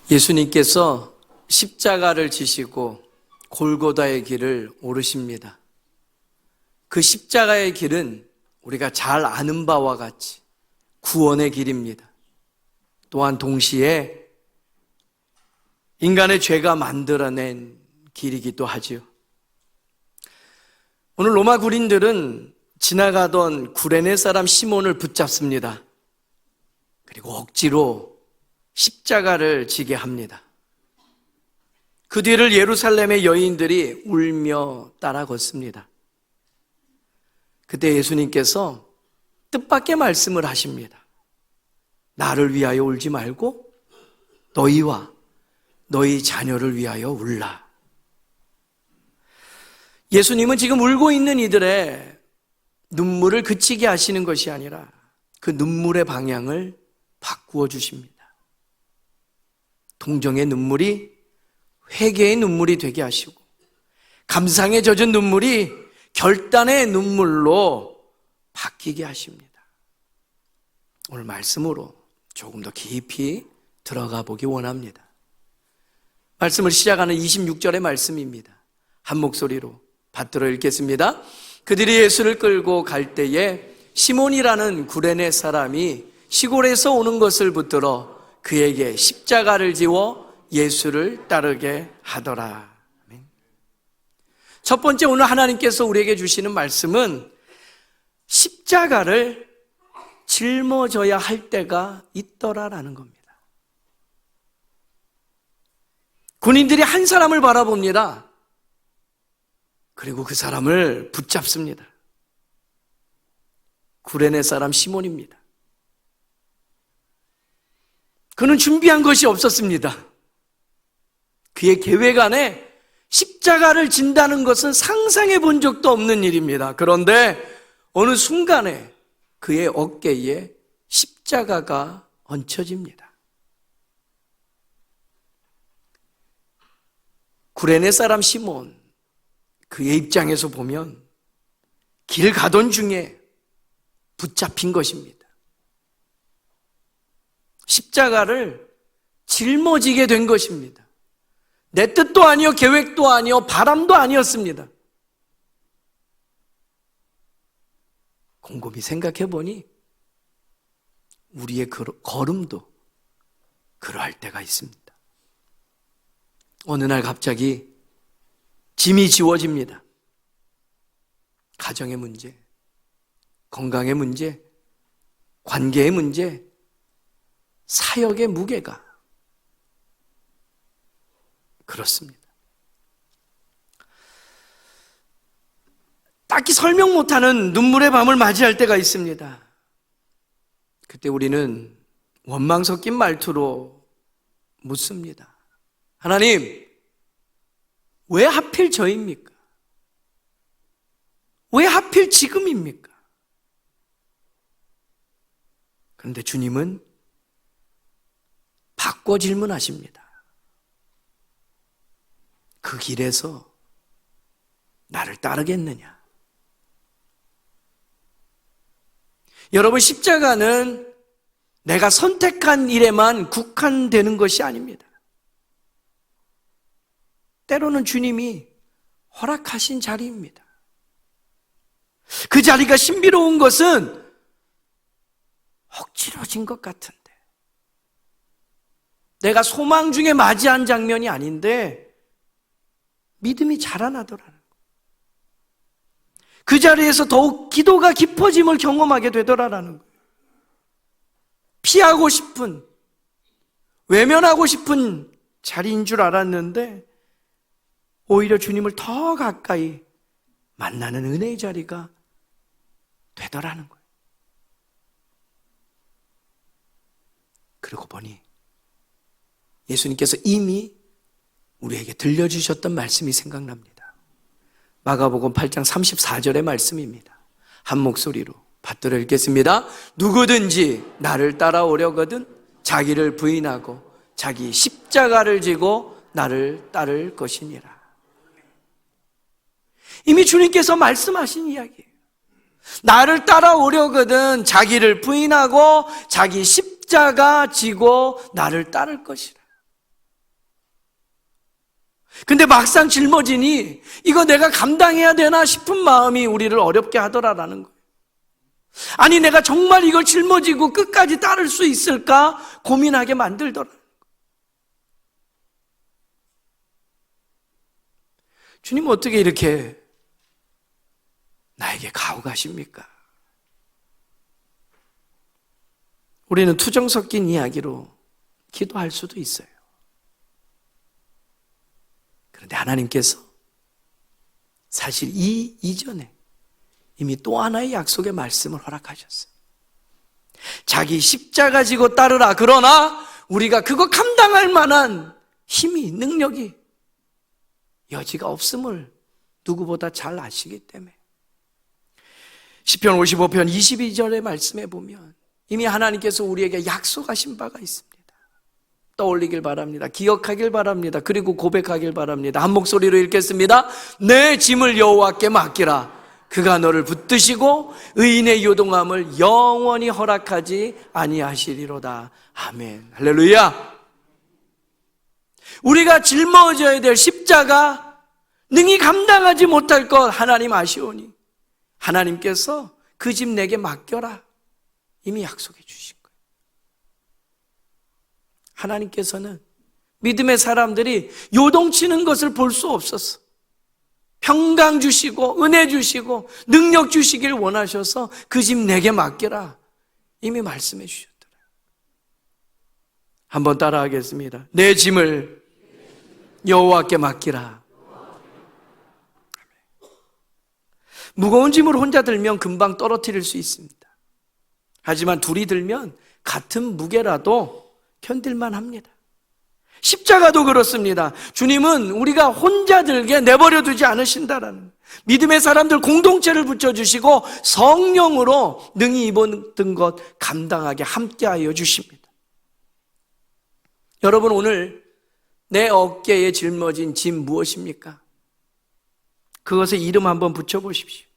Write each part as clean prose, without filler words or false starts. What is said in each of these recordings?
예수님께서 십자가를 지시고 골고다의 길을 오르십니다. 그 십자가의 길은 우리가 잘 아는 바와 같이 구원의 길입니다. 또한 동시에 인간의 죄가 만들어낸 길이기도 하지요. 오늘 로마 군인들은 지나가던 구레네 사람 시몬을 붙잡습니다. 그리고 억지로 십자가를 지게 합니다. 그 뒤를 예루살렘의 여인들이 울며 따라 걷습니다. 그때 예수님께서 뜻밖의 말씀을 하십니다. 나를 위하여 울지 말고 너희와 너희 자녀를 위하여 울라. 예수님은 지금 울고 있는 이들의 눈물을 그치게 하시는 것이 아니라 그 눈물의 방향을 바꾸어 주십니다. 동정의 눈물이 회개의 눈물이 되게 하시고 감상에 젖은 눈물이 결단의 눈물로 바뀌게 하십니다. 오늘 말씀으로 조금 더 깊이 들어가 보기 원합니다. 말씀을 시작하는 26절의 말씀입니다. 한 목소리로 받들어 읽겠습니다. 그들이 예수를 끌고 갈 때에 시몬이라는 구레네 사람이 시골에서 오는 것을 붙들어 그에게 십자가를 지워 예수를 따르게 하더라. 첫 번째, 오늘 하나님께서 우리에게 주시는 말씀은 십자가를 짊어져야 할 때가 있더라라는 겁니다. 군인들이 한 사람을 바라봅니다. 그리고 그 사람을 붙잡습니다. 구레네 사람 시몬입니다. 그는 준비한 것이 없었습니다. 그의 계획 안에 십자가를 진다는 것은 상상해 본 적도 없는 일입니다. 그런데 어느 순간에 그의 어깨에 십자가가 얹혀집니다. 구레네 사람 시몬, 그의 입장에서 보면 길 가던 중에 붙잡힌 것입니다. 십자가를 짊어지게 된 것입니다. 내 뜻도 아니요, 계획도 아니요, 바람도 아니었습니다. 곰곰이 생각해 보니 우리의 걸음도 그러할 때가 있습니다. 어느 날 갑자기 짐이 지워집니다. 가정의 문제, 건강의 문제, 관계의 문제, 사역의 무게가 그렇습니다. 딱히 설명 못하는 눈물의 밤을 맞이할 때가 있습니다. 그때 우리는 원망 섞인 말투로 묻습니다. 하나님, 왜 하필 저입니까? 왜 하필 지금입니까? 그런데 주님은 바꿔 질문하십니다. 그 길에서 나를 따르겠느냐? 여러분, 십자가는 내가 선택한 일에만 국한되는 것이 아닙니다. 때로는 주님이 허락하신 자리입니다. 그 자리가 신비로운 것은 억지로 진 것 같은데, 내가 소망 중에 맞이한 장면이 아닌데 믿음이 자라나더라는 거예요. 그 자리에서 더욱 기도가 깊어짐을 경험하게 되더라라는 거예요. 피하고 싶은, 외면하고 싶은 자리인 줄 알았는데 오히려 주님을 더 가까이 만나는 은혜의 자리가 되더라는 거예요. 그러고 보니 예수님께서 이미 우리에게 들려주셨던 말씀이 생각납니다. 마가복음 8장 34절의 말씀입니다. 한 목소리로 받들어 읽겠습니다. 누구든지 나를 따라오려거든 자기를 부인하고 자기 십자가를 지고 나를 따를 것이니라. 이미 주님께서 말씀하신 이야기예요. 나를 따라오려거든 자기를 부인하고 자기 십자가 지고 나를 따를 것이라. 근데 막상 짊어지니 이거 내가 감당해야 되나 싶은 마음이 우리를 어렵게 하더라라는 거예요. 아니, 내가 정말 이걸 짊어지고 끝까지 따를 수 있을까 고민하게 만들더라. 주님 어떻게 이렇게 나에게 가혹하십니까? 우리는 투정 섞인 이야기로 기도할 수도 있어요. 그런데 하나님께서 사실 이 이전에 이미 또 하나의 약속의 말씀을 허락하셨어요. 자기 십자가 지고 따르라. 그러나 우리가 그거 감당할 만한 힘이, 능력이, 여지가 없음을 누구보다 잘 아시기 때문에 시편 55편 22절의 말씀에 보면 이미 하나님께서 우리에게 약속하신 바가 있습니다. 떠올리길 바랍니다. 기억하길 바랍니다. 그리고 고백하길 바랍니다. 한 목소리로 읽겠습니다. 내 짐을 여호와께 맡기라. 그가 너를 붙드시고 의인의 요동함을 영원히 허락하지 아니하시리로다. 아멘. 할렐루야. 우리가 짊어져야 될 십자가 능히 감당하지 못할 것 하나님 아시오니 하나님께서 그 짐 내게 맡겨라 이미 약속해 주신 거예요. 하나님께서는 믿음의 사람들이 요동치는 것을 볼 수 없었어. 평강 주시고 은혜 주시고 능력 주시길 원하셔서 그 짐 내게 맡겨라 이미 말씀해 주셨더라. 한번 따라하겠습니다. 내 짐을 여호와께 맡기라. 무거운 짐을 혼자 들면 금방 떨어뜨릴 수 있습니다. 하지만 둘이 들면 같은 무게라도 견딜만 합니다. 십자가도 그렇습니다. 주님은 우리가 혼자 들게 내버려 두지 않으신다라는, 믿음의 사람들 공동체를 붙여주시고 성령으로 능히 이 모든 것 감당하게 함께하여 주십니다. 여러분, 오늘 내 어깨에 짊어진 짐 무엇입니까? 그것에 이름 한번 붙여보십시오.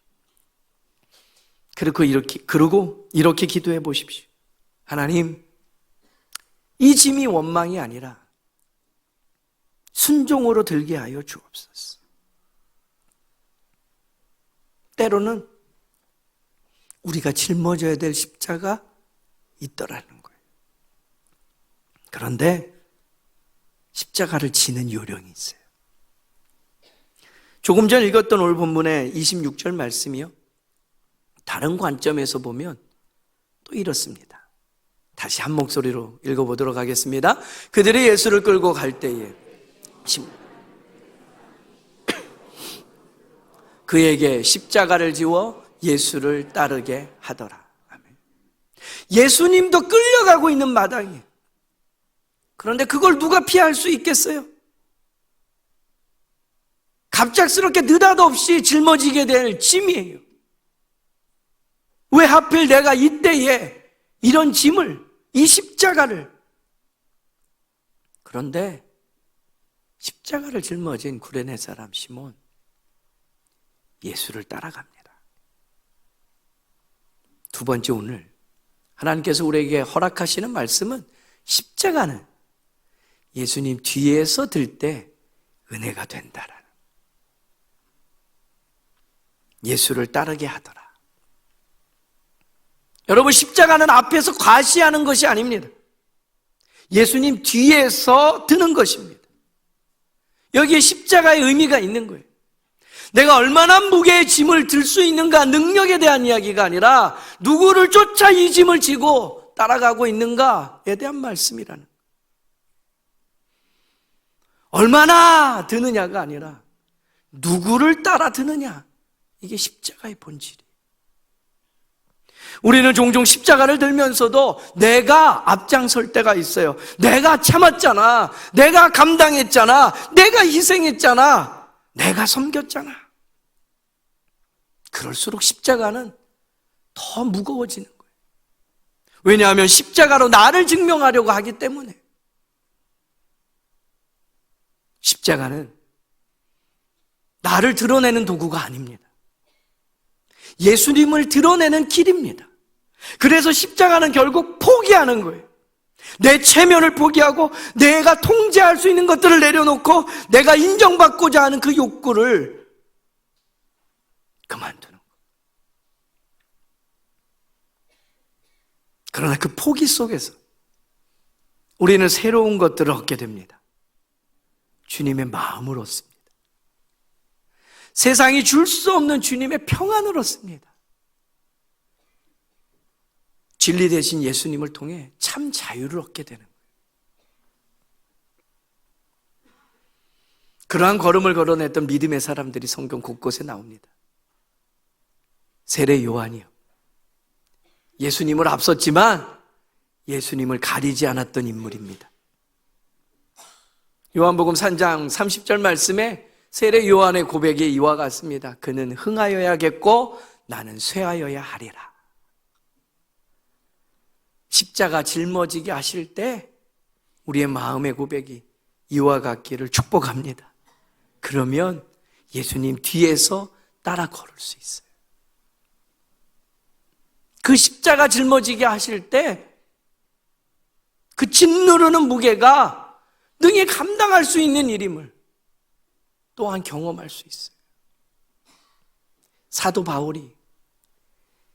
그리고 이렇게 기도해 보십시오. 하나님, 이 짐이 원망이 아니라 순종으로 들게 하여 주옵소서. 때로는 우리가 짊어져야 될 십자가 있더라는 거예요. 그런데 십자가를 지는 요령이 있어요. 조금 전 읽었던 오늘 본문의 26절 말씀이요, 다른 관점에서 보면 또 이렇습니다. 다시 한 목소리로 읽어보도록 하겠습니다. 그들이 예수를 끌고 갈 때에 그에게 십자가를 지워 예수를 따르게 하더라. 아멘. 예수님도 끌려가고 있는 마당이에요. 그런데 그걸 누가 피할 수 있겠어요? 갑작스럽게 느닷없이 짊어지게 될 짐이에요. 왜 하필 내가 이때에 이런 짐을, 이 십자가를. 그런데 십자가를 짊어진 구레네 사람 시몬, 예수를 따라갑니다. 두 번째, 오늘 하나님께서 우리에게 허락하시는 말씀은 십자가는 예수님 뒤에서 들 때 은혜가 된다라는, 예수를 따르게 하더라. 여러분, 십자가는 앞에서 과시하는 것이 아닙니다. 예수님 뒤에서 드는 것입니다. 여기에 십자가의 의미가 있는 거예요. 내가 얼마나 무게의 짐을 들 수 있는가, 능력에 대한 이야기가 아니라 누구를 쫓아 이 짐을 지고 따라가고 있는가에 대한 말씀이라는, 얼마나 드느냐가 아니라 누구를 따라 드느냐, 이게 십자가의 본질이에요. 우리는 종종 십자가를 들면서도 내가 앞장설 때가 있어요. 내가 참았잖아, 내가 감당했잖아, 내가 희생했잖아, 내가 섬겼잖아. 그럴수록 십자가는 더 무거워지는 거예요. 왜냐하면 십자가로 나를 증명하려고 하기 때문에. 십자가는 나를 드러내는 도구가 아닙니다. 예수님을 드러내는 길입니다. 그래서 십자가는 결국 포기하는 거예요. 내 체면을 포기하고 내가 통제할 수 있는 것들을 내려놓고 내가 인정받고자 하는 그 욕구를 그만두는 것. 그러나 그 포기 속에서 우리는 새로운 것들을 얻게 됩니다. 주님의 마음을 얻습니다. 세상이 줄 수 없는 주님의 평안을 얻습니다. 진리 대신 예수님을 통해 참 자유를 얻게 되는 거예요. 그러한 걸음을 걸어냈던 믿음의 사람들이 성경 곳곳에 나옵니다. 세례 요한이요. 예수님을 앞섰지만 예수님을 가리지 않았던 인물입니다. 요한복음 3장 30절 말씀에 세례 요한의 고백이 이와 같습니다. 그는 흥하여야겠고 나는 쇠하여야 하리라. 십자가 짊어지게 하실 때 우리의 마음의 고백이 이와 같기를 축복합니다. 그러면 예수님 뒤에서 따라 걸을 수 있어요. 그 십자가 짊어지게 하실 때 그 짓누르는 무게가 능히 감당할 수 있는 일임을 또한 경험할 수 있어요. 사도 바울이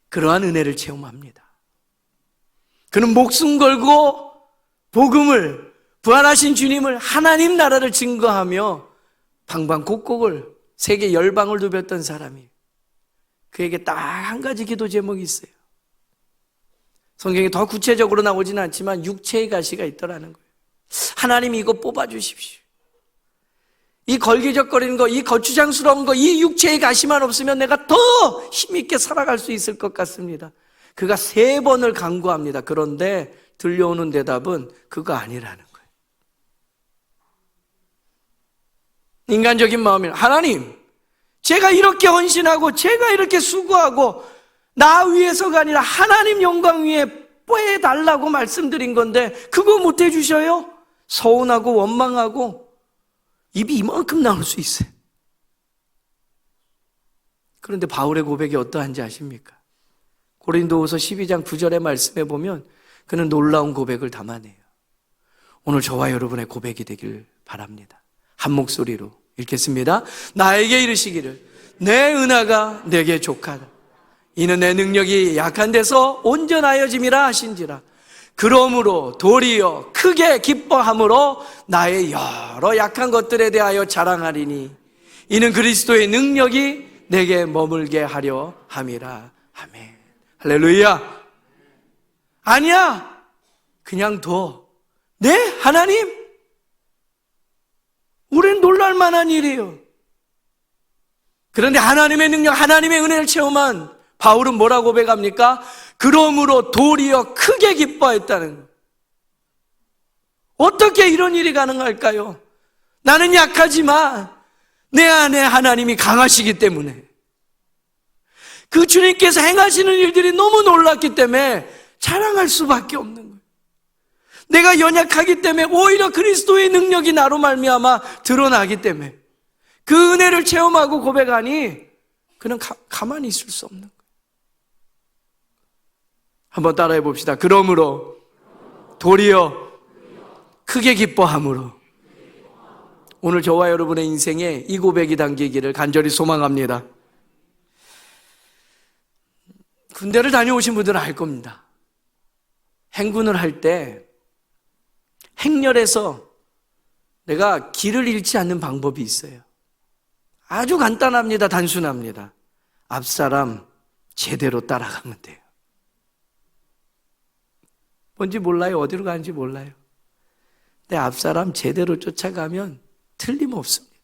그러한 은혜를 체험합니다. 그는 목숨 걸고 복음을, 부활하신 주님을, 하나님 나라를 증거하며 방방곡곡을, 세계 열방을 누볐던 사람이, 그에게 딱 한 가지 기도 제목이 있어요. 성경이 더 구체적으로 나오지는 않지만 육체의 가시가 있더라는 거예요. 하나님 이거 뽑아주십시오. 이 걸기적거리는 거, 이 거추장스러운 거, 이 육체의 가시만 없으면 내가 더 힘있게 살아갈 수 있을 것 같습니다. 그가 3번을 간구합니다. 그런데 들려오는 대답은 그거 아니라는 거예요. 인간적인 마음이 하나님, 제가 이렇게 헌신하고 제가 이렇게 수고하고 나 위해서가 아니라 하나님 영광 위에 뽀해달라고 말씀드린 건데 그거 못 해주셔요? 서운하고 원망하고 입이 이만큼 나올 수 있어요. 그런데 바울의 고백이 어떠한지 아십니까? 고린도후서 12장 9절의 말씀에 보면 그는 놀라운 고백을 담아내요. 오늘 저와 여러분의 고백이 되길 바랍니다. 한 목소리로 읽겠습니다. 나에게 이르시기를 내 은혜가 내게 족하다. 이는 내 능력이 약한 데서 온전하여짐이라 하신지라. 그러므로 도리어 크게 기뻐함으로 나의 여러 약한 것들에 대하여 자랑하리니 이는 그리스도의 능력이 내게 머물게 하려 함이라. 아멘. 할렐루야. 아니야, 그냥 둬. 네? 하나님? 우린 놀랄만한 일이에요. 그런데 하나님의 능력, 하나님의 은혜를 체험한 바울은 뭐라고 고백합니까? 그러므로 도리어 크게 기뻐했다는 거예요. 어떻게 이런 일이 가능할까요? 나는 약하지만 내 안에 하나님이 강하시기 때문에, 그 주님께서 행하시는 일들이 너무 놀랍기 때문에 자랑할 수밖에 없는 거예요. 내가 연약하기 때문에 오히려 그리스도의 능력이 나로 말미암아 드러나기 때문에 그 은혜를 체험하고 고백하니 그는 가만히 있을 수 없는 거예요. 한번 따라해 봅시다. 그러므로 도리어 크게 기뻐함으로. 오늘 저와 여러분의 인생에 이 고백이 담기기를 간절히 소망합니다. 군대를 다녀오신 분들은 알 겁니다. 행군을 할 때 행렬에서 내가 길을 잃지 않는 방법이 있어요. 아주 간단합니다. 단순합니다. 앞사람 제대로 따라가면 돼요. 뭔지 몰라요. 어디로 가는지 몰라요. 근데 앞사람 제대로 쫓아가면 틀림없습니다.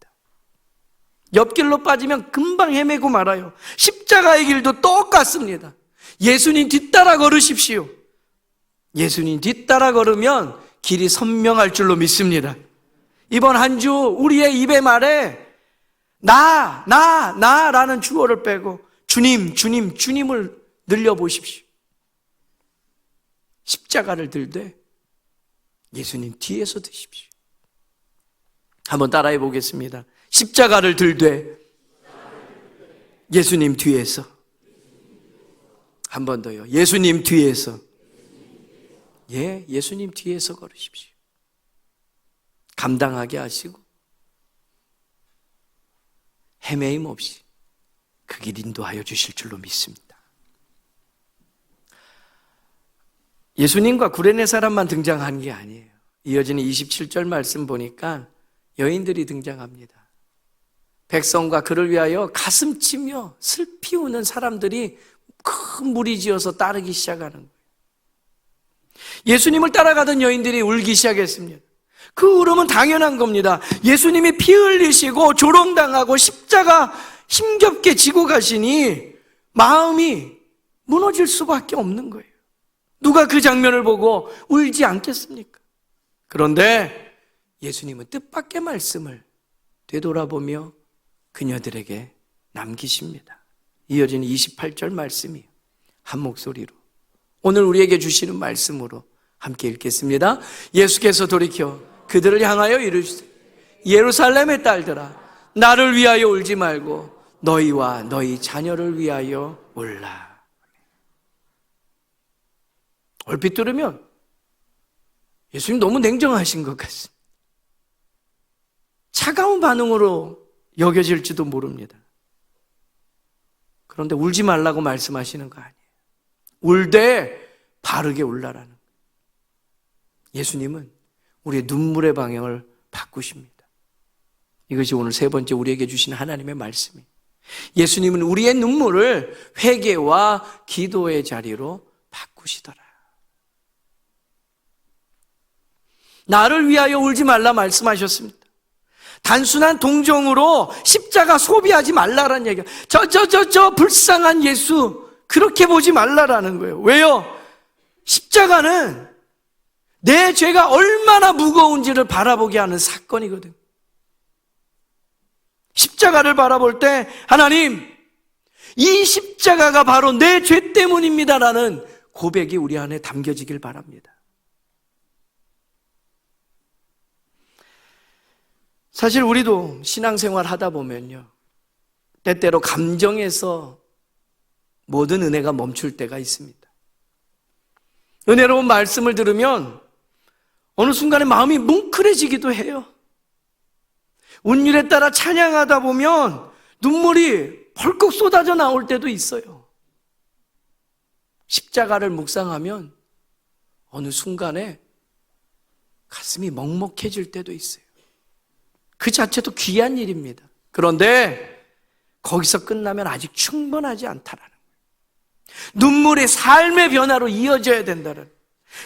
옆길로 빠지면 금방 헤매고 말아요. 십자가의 길도 똑같습니다. 예수님 뒤따라 걸으십시오. 예수님 뒤따라 걸으면 길이 선명할 줄로 믿습니다. 이번 한 주 우리의 입의 말에 나라는 주어를 빼고 주님을 늘려보십시오. 십자가를 들되 예수님 뒤에서 드십시오. 한번 따라해 보겠습니다. 십자가를 들되 예수님 뒤에서. 한 번 더요. 예수님 뒤에서 예수님 뒤에서 걸으십시오. 감당하게 하시고 헤매임 없이 그 길 인도하여 주실 줄로 믿습니다. 예수님과 구레네 사람만 등장한 게 아니에요. 이어지는 27절 말씀 보니까 여인들이 등장합니다. 백성과 그를 위하여 가슴치며 슬피 우는 사람들이 큰 무리 지어서 따르기 시작하는 거예요. 예수님을 따라가던 여인들이 울기 시작했습니다. 그 울음은 당연한 겁니다. 예수님이 피 흘리시고 조롱당하고 십자가 힘겹게 지고 가시니 마음이 무너질 수밖에 없는 거예요. 누가 그 장면을 보고 울지 않겠습니까? 그런데 예수님은 뜻밖의 말씀을 되돌아보며 그녀들에게 남기십니다. 이어지는 28절 말씀이에요. 한 목소리로 오늘 우리에게 주시는 말씀으로 함께 읽겠습니다. 예수께서 돌이켜 그들을 향하여 이르시되 예루살렘의 딸들아 나를 위하여 울지 말고 너희와 너희 자녀를 위하여 울라. 얼핏 들으면 예수님 너무 냉정하신 것 같습니다. 차가운 반응으로 여겨질지도 모릅니다. 그런데 울지 말라고 말씀하시는 거 아니에요. 울되 바르게 울라라는 거예요. 예수님은 우리의 눈물의 방향을 바꾸십니다. 이것이 오늘 세 번째 우리에게 주신 하나님의 말씀이에요. 예수님은 우리의 눈물을 회개와 기도의 자리로 바꾸시더라. 나를 위하여 울지 말라 말씀하셨습니다. 단순한 동정으로 십자가 소비하지 말라라는 얘기예요. 저 불쌍한 예수 그렇게 보지 말라라는 거예요. 왜요? 십자가는 내 죄가 얼마나 무거운지를 바라보게 하는 사건이거든요. 십자가를 바라볼 때 하나님, 이 십자가가 바로 내 죄 때문입니다라는 고백이 우리 안에 담겨지길 바랍니다. 사실 우리도 신앙생활 하다 보면요, 때때로 감정에서 모든 은혜가 멈출 때가 있습니다. 은혜로운 말씀을 들으면 어느 순간에 마음이 뭉클해지기도 해요. 운율에 따라 찬양하다 보면 눈물이 벌컥 쏟아져 나올 때도 있어요. 십자가를 묵상하면 어느 순간에 가슴이 먹먹해질 때도 있어요. 그 자체도 귀한 일입니다. 그런데 거기서 끝나면 아직 충분하지 않다라는 거예요. 눈물이 삶의 변화로 이어져야 된다는 거예요.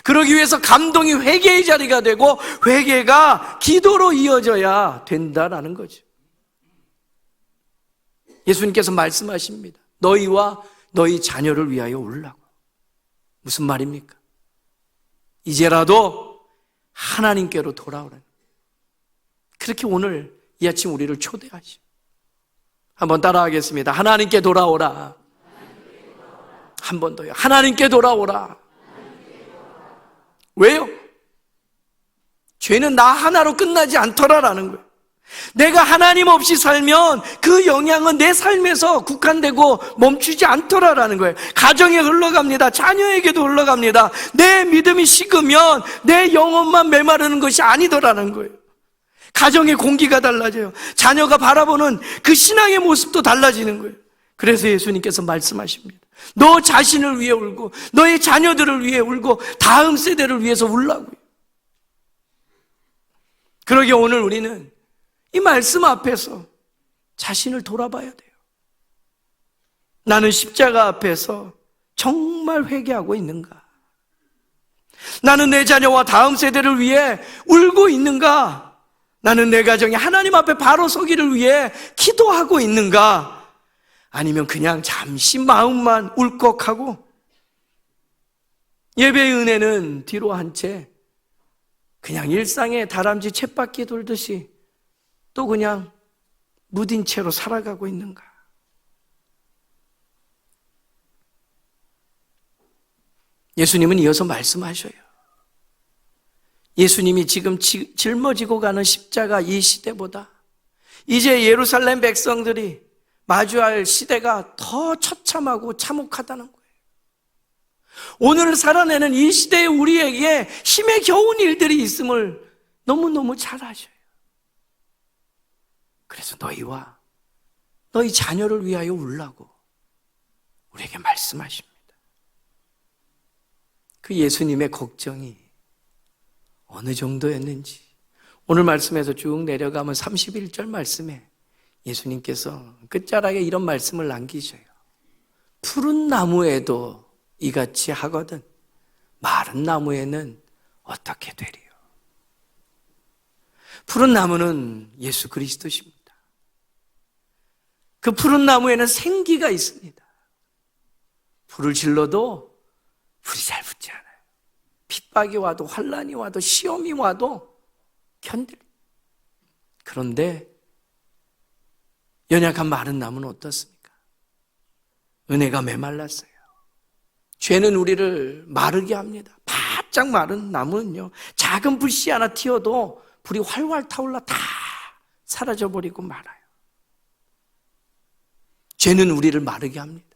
그러기 위해서 감동이 회개의 자리가 되고 회개가 기도로 이어져야 된다라는 거죠. 예수님께서 말씀하십니다. 너희와 너희 자녀를 위하여 울라고. 무슨 말입니까? 이제라도 하나님께로 돌아오라는. 그렇게 오늘 이 아침 우리를 초대하시오. 한번 따라하겠습니다. 하나님께 돌아오라. 한 번 더요. 하나님께 돌아오라. 왜요? 죄는 나 하나로 끝나지 않더라라는 거예요. 내가 하나님 없이 살면 그 영향은 내 삶에서 국한되고 멈추지 않더라라는 거예요. 가정에 흘러갑니다. 자녀에게도 흘러갑니다. 내 믿음이 식으면 내 영혼만 메마르는 것이 아니더라는 거예요. 가정의 공기가 달라져요. 자녀가 바라보는 그 신앙의 모습도 달라지는 거예요. 그래서 예수님께서 말씀하십니다. 너 자신을 위해 울고 너의 자녀들을 위해 울고 다음 세대를 위해서 울라고요. 그러기에 오늘 우리는 이 말씀 앞에서 자신을 돌아봐야 돼요. 나는 십자가 앞에서 정말 회개하고 있는가? 나는 내 자녀와 다음 세대를 위해 울고 있는가? 나는 내 가정이 하나님 앞에 바로 서기를 위해 기도하고 있는가? 아니면 그냥 잠시 마음만 울컥하고 예배의 은혜는 뒤로 한 채 그냥 일상의 다람쥐 쳇바퀴 돌듯이 또 그냥 무딘 채로 살아가고 있는가? 예수님은 이어서 말씀하셔요. 예수님이 지금 짊어지고 가는 십자가 이 시대보다 이제 예루살렘 백성들이 마주할 시대가 더 처참하고 참혹하다는 거예요. 오늘을 살아내는 이 시대에 우리에게 힘에 겨운 일들이 있음을 너무너무 잘 아셔요. 그래서 너희와 너희 자녀를 위하여 울라고 우리에게 말씀하십니다. 그 예수님의 걱정이 어느 정도였는지 오늘 말씀에서 쭉 내려가면 31절 말씀에 예수님께서 끝자락에 이런 말씀을 남기셔요. 푸른 나무에도 이같이 하거든 마른 나무에는 어떻게 되리요? 푸른 나무는 예수 그리스도십니다. 그 푸른 나무에는 생기가 있습니다. 불을 질러도 불이 잘 붙지 않아요. 핍박이 와도 환난이 와도 시험이 와도 견딜. 그런데 연약한 마른 나무는 어떻습니까? 은혜가 메말랐어요. 죄는 우리를 마르게 합니다. 바짝 마른 나무는요, 작은 불씨 하나 튀어도 불이 활활 타올라 다 사라져버리고 말아요. 죄는 우리를 마르게 합니다.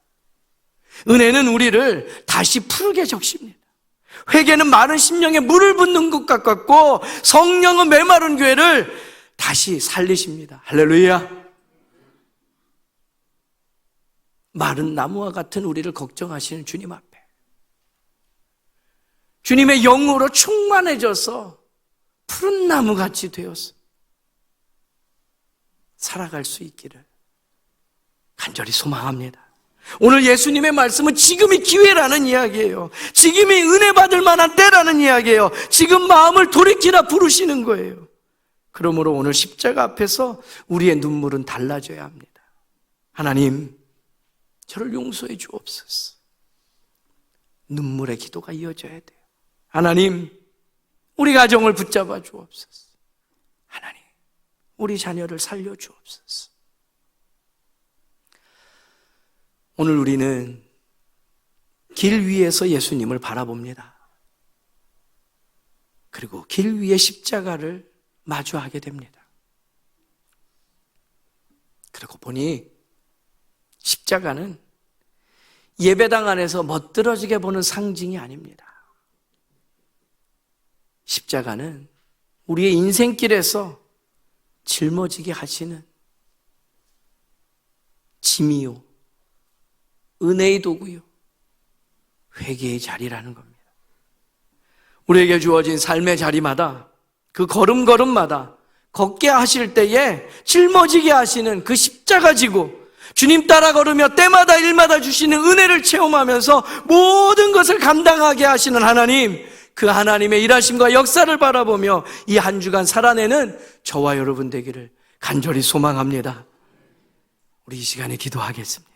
은혜는 우리를 다시 푸르게 적십니다. 회개는 마른 심령에 물을 붓는 것 같고 성령은 메마른 교회를 다시 살리십니다. 할렐루야. 마른 나무와 같은 우리를 걱정하시는 주님 앞에 주님의 영으로 충만해져서 푸른 나무같이 되어서 살아갈 수 있기를 간절히 소망합니다. 오늘 예수님의 말씀은 지금이 기회라는 이야기예요. 지금이 은혜 받을 만한 때라는 이야기예요. 지금 마음을 돌이키라 부르시는 거예요. 그러므로 오늘 십자가 앞에서 우리의 눈물은 달라져야 합니다. 하나님, 저를 용서해 주옵소서. 눈물의 기도가 이어져야 돼요. 하나님, 우리 가정을 붙잡아 주옵소서. 하나님, 우리 자녀를 살려 주옵소서. 오늘 우리는 길 위에서 예수님을 바라봅니다. 그리고 길 위에 십자가를 마주하게 됩니다. 그리고 보니 십자가는 예배당 안에서 멋들어지게 보는 상징이 아닙니다. 십자가는 우리의 인생길에서 짊어지게 하시는 짐이요, 은혜의 도구요, 회개의 자리라는 겁니다. 우리에게 주어진 삶의 자리마다 그 걸음걸음마다 걷게 하실 때에 짊어지게 하시는 그 십자가 지고 주님 따라 걸으며 때마다 일마다 주시는 은혜를 체험하면서 모든 것을 감당하게 하시는 하나님, 그 하나님의 일하심과 역사를 바라보며 이 한 주간 살아내는 저와 여러분 되기를 간절히 소망합니다. 우리 이 시간에 기도하겠습니다.